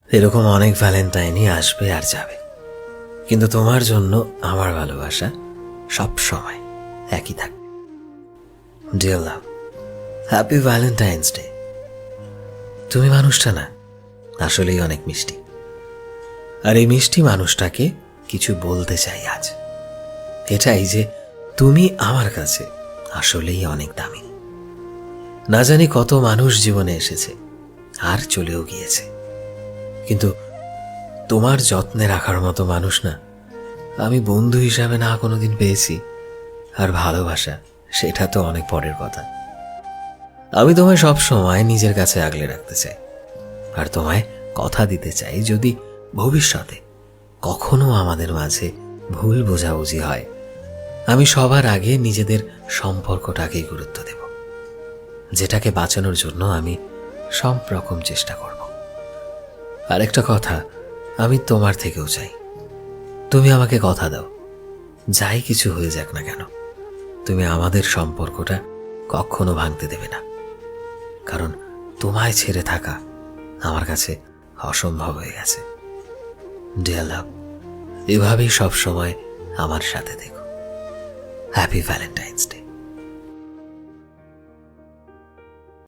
এরকম অনেক ভ্যালেন্টাইনই আসবে আর যাবে, কিন্তু তোমার জন্য আমার ভালোবাসা সব সময় একই থাকবে। ডিয়ার লাভ, হ্যাপি ভ্যালেন্টাইন্স ডে। তুমি মানুষটা না আসলেই অনেক মিষ্টি, আর এই মিষ্টি মানুষটাকে কিছু বলতে চাই আজ। এটাই যে তুমি আমার কাছে আসলেই অনেক দামি। না জানি কত মানুষ জীবনে এসেছে আর চলেও গিয়েছে, কিন্তু তোমার যত্নে রাখার মতো মানুষ না আমি বন্ধু হিসাবে না কোনোদিন পেয়েছি। আর ভালোবাসা সেটা তো অনেক পরের কথা। আমি তোমায় সব সময় নিজের কাছে আগলে রাখতে চাই, আর তোমায় কথা দিতে চাই যদি ভবিষ্যতে কখনো আমাদের মাঝে ভুল বোঝাবুঝি হয়, আমি সবার আগে নিজেদের সম্পর্কটাকেই গুরুত্ব দেব, যেটাকে বাঁচানোর জন্য আমি সব রকম চেষ্টা করব। আর একটা কথা আমি তোমার থেকেও চাই, তুমি আমাকে কথা দাও, যাই কিছু হয়ে যাক না কেন তুমি আমাদের সম্পর্কটা কখনো ভাঙতে দেবে না, কারণ তোমায় ছেড়ে থাকা আমার কাছে অসম্ভব হয়ে গেছে। ডিয়ার লাভ, এভাবেই সব সময় আমার সাথে থেকো। Happy Valentine's day.